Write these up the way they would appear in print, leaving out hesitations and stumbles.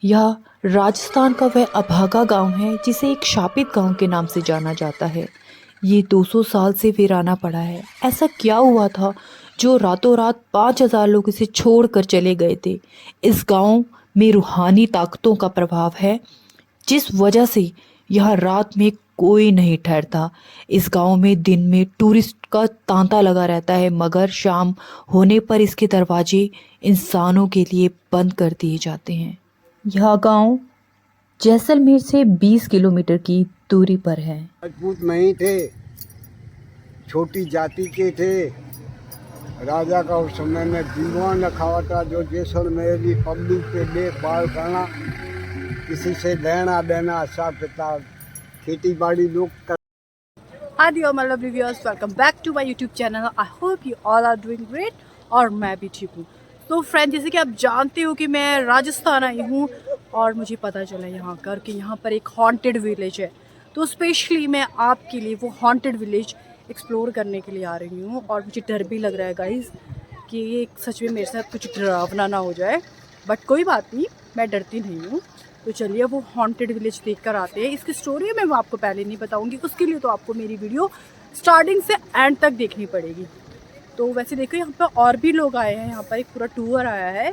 यह राजस्थान का वह अभागा गांव है जिसे एक शापित गांव के नाम से जाना जाता है। ये 200 साल से वीराना पड़ा है। ऐसा क्या हुआ था जो रातों रात 5,000 लोग इसे छोड़कर चले गए थे? इस गांव में रूहानी ताकतों का प्रभाव है जिस वजह से यह रात में कोई नहीं ठहरता। इस गांव में दिन में टूरिस्ट का तांता लगा रहता है, मगर शाम होने पर इसके दरवाजे इंसानों के लिए बंद कर दिए जाते हैं। यह गांव जैसलमेर से 20 किलोमीटर की दूरी पर है। राजपूत नहीं थे, छोटी जाति के थे। राजा का उस समय में दीवान रखा हुआ था जो जैसलमेर की पब्लिक पे देखभाल करना, किसी से लेना देना, हिसाब किताब, खेती बाड़ी लोग कर। Hi dear my lovely viewers, welcome back to my YouTube channel. I hope you all are doing great और मैं भी ठीक हूँ। तो फ्रेंड, जैसे कि आप जानते हो कि मैं राजस्थान आई हूँ और मुझे पता चला यहाँ कर कि यहाँ पर एक हॉन्टेड विलेज है। तो स्पेशली मैं आपके लिए वो हॉन्टेड विलेज एक्सप्लोर करने के लिए आ रही हूँ और मुझे डर भी लग रहा है गाइस कि ये सच में मेरे साथ कुछ डरावना ना हो जाए। बट कोई बात नहीं, मैं डरती नहीं हूँ। तो चलिए वो हॉन्टेड विलेज देख कर आते हैं। इसकी स्टोरी मैं आपको पहले नहीं बताऊंगी, उसके लिए तो आपको मेरी वीडियो स्टार्टिंग से एंड तक देखनी पड़ेगी। तो वैसे देखो यहाँ पर और भी लोग आए हैं, यहाँ पर एक पूरा टूर आया है।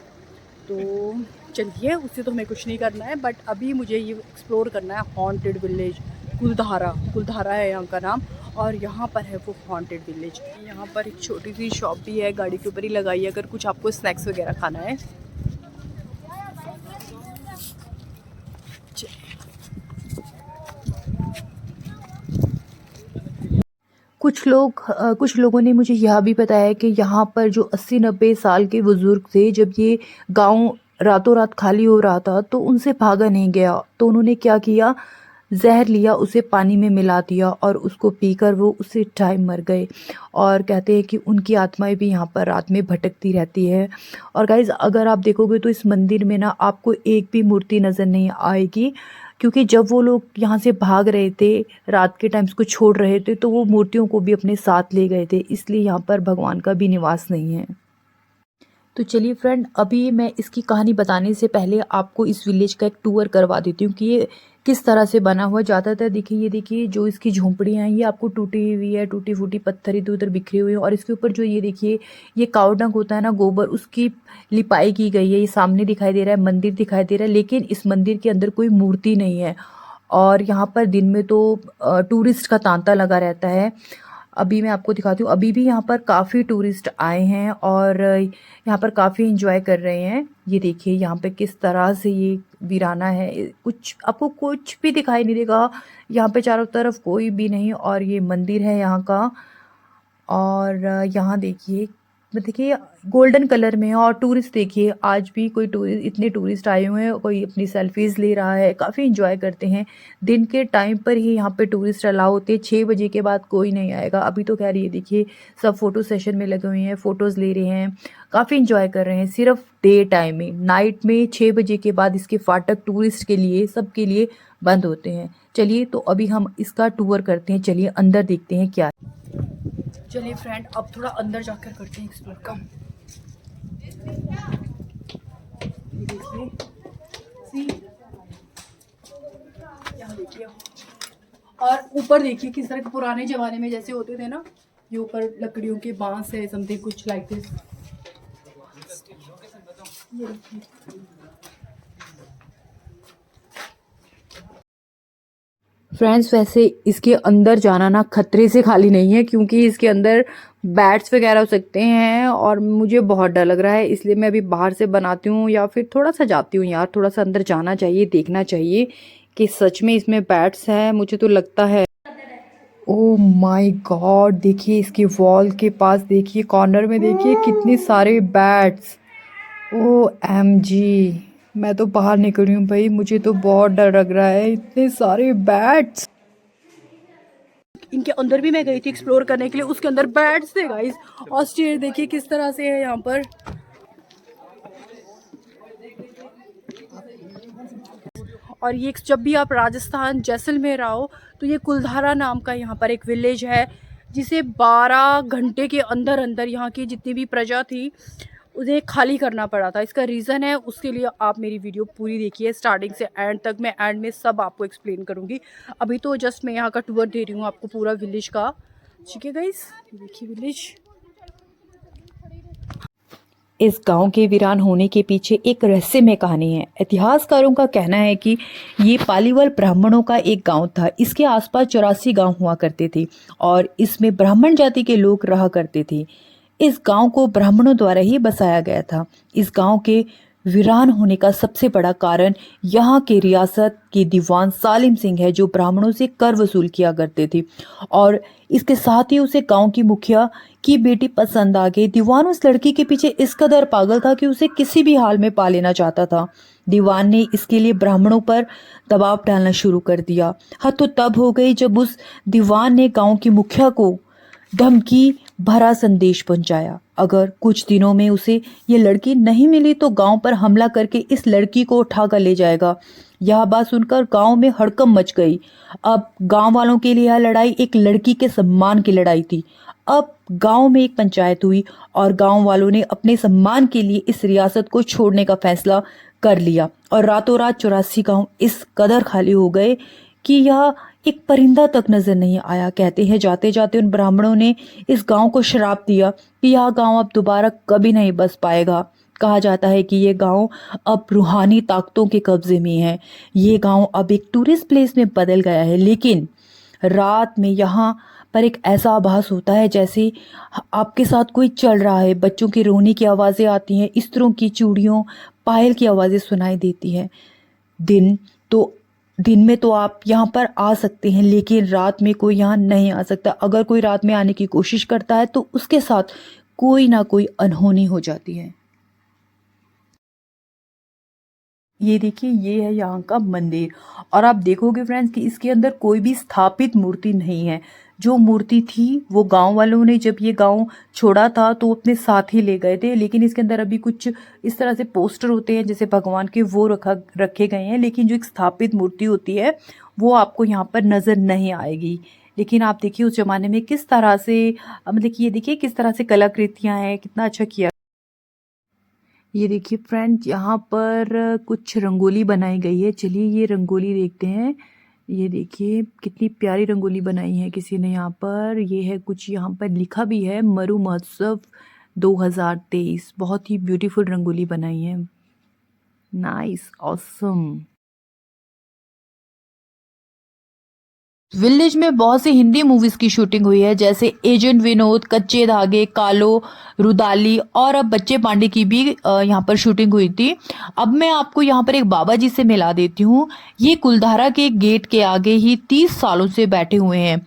तो चलिए, उससे तो हमें कुछ नहीं करना है, बट अभी मुझे ये एक्सप्लोर करना है हॉन्टेड विलेज। कुलधारा है यहाँ का नाम, और यहाँ पर है वो हॉन्टेड विलेज। यहाँ पर एक छोटी सी शॉप भी है, गाड़ी के ऊपर ही लगाई है, अगर कुछ आपको स्नैक्स वगैरह खाना है। कुछ लोगों ने मुझे यह भी बताया कि यहाँ पर जो 80-90 साल के बुजुर्ग थे, जब ये गांव रातों रात खाली हो रहा था तो उनसे भागा नहीं गया। तो उन्होंने क्या किया, जहर लिया, उसे पानी में मिला दिया और उसको पीकर वो उसी टाइम मर गए। और कहते हैं कि उनकी आत्माएं भी यहाँ पर रात में भटकती रहती है। और गाइज, अगर आप देखोगे तो इस मंदिर में ना आपको एक भी मूर्ति नज़र नहीं आएगी, क्योंकि जब वो लोग यहाँ से भाग रहे थे, रात के टाइम इसको छोड़ रहे थे, तो वो मूर्तियों को भी अपने साथ ले गए थे, इसलिए यहाँ पर भगवान का भी निवास नहीं है। तो चलिए फ्रेंड, अभी मैं इसकी कहानी बताने से पहले आपको इस विलेज का एक टूर करवा देती हूँ कि ये किस तरह से बना हुआ। ज़्यादातर देखिए, ये देखिए जो इसकी झोंपड़ियाँ हैं ये आपको टूटी हुई है, टूटी फूटी पत्थर इधर उधर बिखरे हुए हैं। और इसके ऊपर जो ये देखिए, ये काव डंग होता है ना, गोबर, उसकी लिपाई की गई है। ये सामने दिखाई दे रहा है, मंदिर दिखाई दे रहा है, लेकिन इस मंदिर के अंदर कोई मूर्ति नहीं है। और यहाँ पर दिन में तो टूरिस्ट का तांता लगा रहता है। अभी मैं आपको दिखाती हूँ, अभी भी यहाँ पर काफ़ी टूरिस्ट आए हैं और यहाँ पर काफ़ी एंजॉय कर रहे हैं। ये देखिए यहाँ पे किस तरह से ये वीराना है, कुछ आपको कुछ भी दिखाई नहीं देगा। यहाँ पे चारों तरफ कोई भी नहीं, और ये मंदिर है यहाँ का। और यहाँ देखिए गोल्डन कलर में है। और टूरिस्ट देखिए, आज भी कोई टूरिस्ट, इतने टूरिस्ट आए हुए हैं, कोई अपनी सेल्फीज़ ले रहा है, काफ़ी एंजॉय करते हैं। दिन के टाइम पर ही यहाँ पे टूरिस्ट अलाउ होते हैं, 6 बजे के बाद कोई नहीं आएगा। अभी तो खैर ये देखिए सब फ़ोटो सेशन में लगे हुए हैं, फ़ोटोज़ ले रहे हैं, काफ़ी एंजॉय कर रहे हैं। सिर्फ डे टाइम में, नाइट में 6 बजे के बाद इसके फाटक टूरिस्ट के लिए, सबके लिए बंद होते हैं। चलिए, तो अभी हम इसका टूर करते हैं, चलिए अंदर देखते हैं क्या। चलिए फ्रेंड, अब थोड़ा अंदर जाकर करते हैं एक्सप्लोर। कम देखिए, यहाँ देखिए, और ऊपर देखिए किस तरह पुराने जमाने में जैसे होते थे ना, ये ऊपर लकड़ियों के बांस है, समथिंग कुछ लाइक दिस। ये देखिए, फ्रेंड्स, वैसे इसके अंदर जाना ना खतरे से खाली नहीं है, क्योंकि इसके अंदर बैट्स वगैरह हो सकते हैं और मुझे बहुत डर लग रहा है, इसलिए मैं अभी बाहर से बनाती हूँ या फिर थोड़ा सा जाती हूँ। यार, थोड़ा सा अंदर जाना चाहिए, देखना चाहिए कि सच में इसमें बैट्स हैं, मुझे तो लगता है। ओह माय गॉड, देखिए इसके वॉल के पास, देखिए कॉर्नर में, देखिए कितने सारे बैट्स। ओ एम जी, मैं तो बाहर निकल रही हूँ भाई, मुझे तो बहुत डर लग रहा है, इतने सारे बैट्स। इनके अंदर भी मैं गई थी एक्सप्लोर करने के लिए, उसके अंदर बैट्स थे गाइस। और स्टेयर देखिए किस तरह से है यहाँ पर। और ये जब भी आप राजस्थान जैसलमेर आओ तो ये कुलधारा नाम का यहाँ पर एक विलेज है, जिसे 12 घंटे के अंदर अंदर यहाँ की जितनी भी प्रजा थी उन्हें खाली करना पड़ा था। इसका रीज़न है, उसके लिए आप मेरी वीडियो पूरी देखिए स्टार्टिंग से एंड तक। मैं एंड में सब आपको एक्सप्लेन करूँगी। अभी तो जस्ट मैं यहाँ का टूर दे रही हूँ आपको पूरा विलेज का। ठीक है गाइस, देखिए विलेज। इस गांव के वीरान होने के पीछे एक रहस्यमय कहानी है। इतिहासकारों का कहना है कि ये पालीवाल ब्राह्मणों का एक गांव था। इसके आसपास 84 गांव हुआ करते थे और इसमें ब्राह्मण जाति के लोग रहा करते थे। इस गांव को ब्राह्मणों द्वारा ही बसाया गया था। इस गांव के वीरान होने का सबसे बड़ा कारण यहाँ के रियासत के दीवान सालिम सिंह है, जो ब्राह्मणों से कर वसूल किया करते थे और इसके साथ ही उसे गांव की मुखिया की बेटी पसंद आ गई। दीवान उस लड़की के पीछे इस कदर पागल था कि उसे किसी भी हाल में पा लेना चाहता था। दीवान ने इसके लिए ब्राह्मणों पर दबाव डालना शुरू कर दिया। हद तो तब हो गई जब उस दीवान ने गांव की मुखिया को धमकी भरा संदेश पहुंचाया। अगर कुछ दिनों में उसे ये लड़की नहीं मिली तो गांव पर हमला करके इस लड़की को उठा कर ले जाएगा। यह बात सुनकर गांव में हड़कंप मच गई। अब गांव वालों के लिए यह लड़ाई एक लड़की के सम्मान की लड़ाई थी। अब गांव में एक पंचायत हुई और गांव वालों ने अपने सम्मान के लिए इस रियासत को छोड़ने का फैसला कर लिया और रातों रात 84 गांव इस कदर खाली हो गए कि यह एक परिंदा तक नजर नहीं आया। कहते हैं जाते जाते उन ब्राह्मणों ने इस गांव को श्राप दिया कि यह गांव अब दोबारा कभी नहीं बस पाएगा। कहा जाता है कि ये गांव अब रूहानी ताकतों के कब्जे में है। ये गांव अब एक टूरिस्ट प्लेस में बदल गया है, लेकिन रात में यहाँ पर एक ऐसा आभास होता है जैसे आपके साथ कोई चल रहा है। बच्चों के रोने की आवाज़ें आती हैं, इस्त्रों की चूड़ियों पायल की आवाज़ें सुनाई देती हैं। दिन में तो आप यहाँ पर आ सकते हैं, लेकिन रात में कोई यहाँ नहीं आ सकता। अगर कोई रात में आने की कोशिश करता है तो उसके साथ कोई ना कोई अनहोनी हो जाती है। ये देखिए, ये है यहाँ का मंदिर और आप देखोगे फ्रेंड्स कि इसके अंदर कोई भी स्थापित मूर्ति नहीं है। जो मूर्ति थी वो गांव वालों ने जब ये गांव छोड़ा था तो अपने साथ ही ले गए थे, लेकिन इसके अंदर अभी कुछ इस तरह से पोस्टर होते हैं जैसे भगवान के, वो रखे गए हैं, लेकिन जो एक स्थापित मूर्ति होती है वो आपको यहाँ पर नज़र नहीं आएगी। लेकिन आप देखिए उस जमाने में किस तरह से मतलब कि ये देखिए किस तरह से कलाकृतियाँ हैं, कितना अच्छा किया। ये देखिए फ्रेंड, यहाँ पर कुछ रंगोली बनाई गई है। चलिए ये रंगोली देखते हैं। ये देखिए कितनी प्यारी रंगोली बनाई है किसी ने यहाँ पर। ये है कुछ यहाँ पर लिखा भी है, मरु महोत्सव 2023। बहुत ही ब्यूटीफुल रंगोली बनाई है। Nice, awesome. विलेज में बहुत सी हिंदी मूवीज की शूटिंग हुई है, जैसे एजेंट विनोद, कच्चे धागे, कालो, रुदाली और अब बच्चे पांडे की भी यहाँ पर शूटिंग हुई थी। अब मैं आपको यहाँ पर एक बाबा जी से मिला देती हूँ। ये कुलधारा के गेट के आगे ही 30 सालों से बैठे हुए हैं।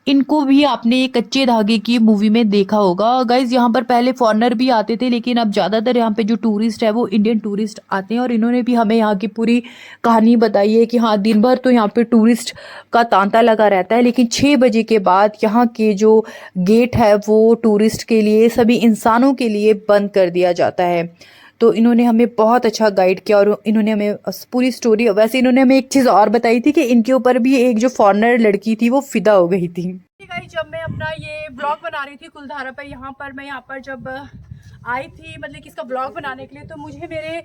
इनको भी आपने कच्चे धागे की मूवी में देखा होगा। गाइज यहाँ पर पहले फॉरेनर भी आते थे, लेकिन अब ज़्यादातर यहाँ पे जो टूरिस्ट है वो इंडियन टूरिस्ट आते हैं और इन्होंने भी हमें यहाँ की पूरी कहानी बताई है कि हाँ, दिन भर तो यहाँ पे टूरिस्ट का तांता लगा रहता है, लेकिन 6 बजे के बाद यहाँ के जो गेट है वो टूरिस्ट के लिए, सभी इंसानों के लिए बंद कर दिया जाता है। तो इन्होंने हमें बहुत अच्छा गाइड किया और इन्होंने हमें पूरी स्टोरी, वैसे इन्होंने हमें एक चीज़ और बताई थी कि इनके ऊपर भी एक जो फॉरेनर लड़की थी वो फिदा हो गई थी। जब मैं अपना ये ब्लॉग बना रही थी कुलधारा पर, मैं यहाँ पर जब आई थी मतलब कि इसका ब्लॉग बनाने के लिए, तो मुझे मेरे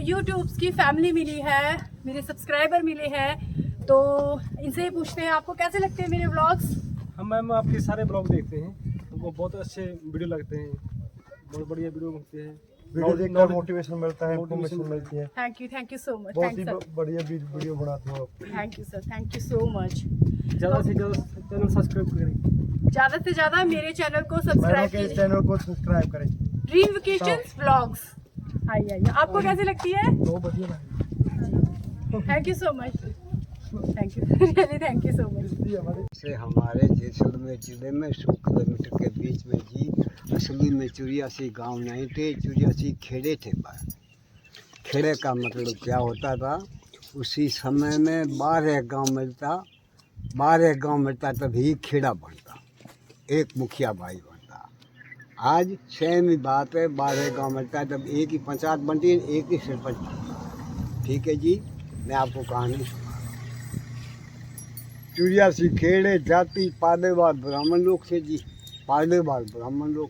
यूट्यूब की फैमिली मिली है, मेरे सब्सक्राइबर मिले हैं। तो इनसे ही पूछते हैं आपको कैसे लगते हैं मेरे ब्लॉग्स। हम मैम आपके सारे ब्लॉग देखते हैं, हमको बहुत अच्छे वीडियो लगते हैं, बहुत बढ़िया वीडियो होते हैं। वीडियो देखकर मोटिवेशन मिलता है, इन्फॉर्मेशन मिलती है। Thank you so much. बहुत ही बढ़िया वीडियो बनाते हो आप। Thank you sir, thank you so much. ज़्यादा से ज़्यादा चैनल सब्सक्राइब करें, ज़्यादा से ज़्यादा मेरे चैनल को सब्सक्राइब करें, चैनल को सब्सक्राइब करें। Dream vacations vlogs. आइए, आपको कैसी लगती है? बहुत बढ़िया। Thank you so much, thank you, really thank you so much. से हमारे जैसलमेर जिले में 100 किलोमीटर के बीच में जी, असली में 84 गांव नहीं थे, 84 खेड़े थे। खेड़े का मतलब क्या होता था, उसी समय में 12 गांव मिलता तभी खेड़ा बनता, एक मुखिया भाई बनता। आज सेम ही बात है, 12 गांव मिलता है तब एक ही पंचायत बनती है, एक ही सरपंच बनता। ठीक है जी, मैं आपको कहानी 84 खेड़े जाति पालेवाल ब्राह्मण लोग थे जी, पालेवाल ब्राह्मण लोग।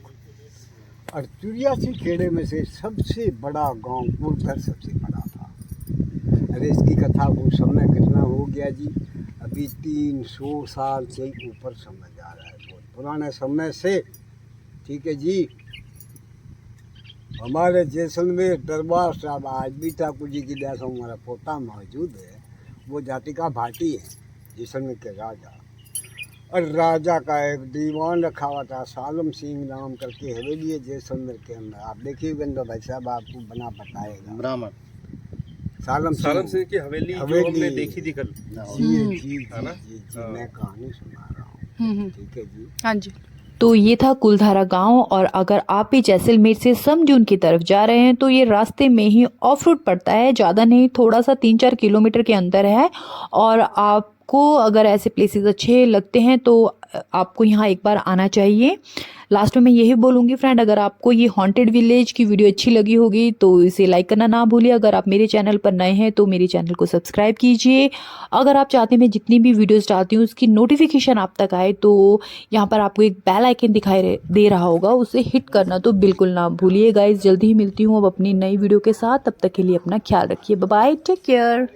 और 84 खेड़े में से सबसे बड़ा गांव कुलथर सबसे बड़ा था। अरे इसकी कथा को समय कितना हो गया जी, अभी 300 साल से ऊपर समय जा रहा है, बहुत पुराने समय से। ठीक है जी। हमारे जैसलमेर दरबार साहब आज भी ठाकुर जी की दया से हमारा पोता मौजूद है, वो जाति का भाटी है, जैसलमेर के राजा। और राजा का एक दीवान रखा हुआ था, सालम सिंह नाम करके हवेली है जैसलमेर के अंदर। आप देखिए भाई साहब, आपको बना बताएगा। ब्राह्मण सालम सिंह की हवेली जो हमने देखी थी कल। जी जी जी, मैं कहानी सुना रहा हूँ। ठीक है जी। हाँ जी। तो ये था कुलधारा गांव। और अगर आप भी जैसलमेर से समजून की तरफ जा रहे हैं तो ये रास्ते में ही ऑफ रोड पड़ता है, ज़्यादा नहीं, थोड़ा सा 3-4 किलोमीटर के अंदर है। और आपको अगर ऐसे प्लेसेस अच्छे लगते हैं तो आपको यहाँ एक बार आना चाहिए। लास्ट में मैं यही बोलूँगी फ्रेंड, अगर आपको ये हॉन्टेड विलेज की वीडियो अच्छी लगी होगी तो इसे लाइक करना ना भूलिए। अगर आप मेरे चैनल पर नए हैं तो मेरे चैनल को सब्सक्राइब कीजिए। अगर आप चाहते हैं मैं जितनी भी वीडियोस डालती हूँ उसकी नोटिफिकेशन आप तक आए तो यहाँ पर आपको एक बेल आइकन दिखाई दे रहा होगा, उसे हिट करना तो बिल्कुल ना भूलिए। गाइस जल्दी ही मिलती हूँ अब अपनी नई वीडियो के साथ, तब तक के लिए अपना ख्याल रखिए। Bye bye, take care.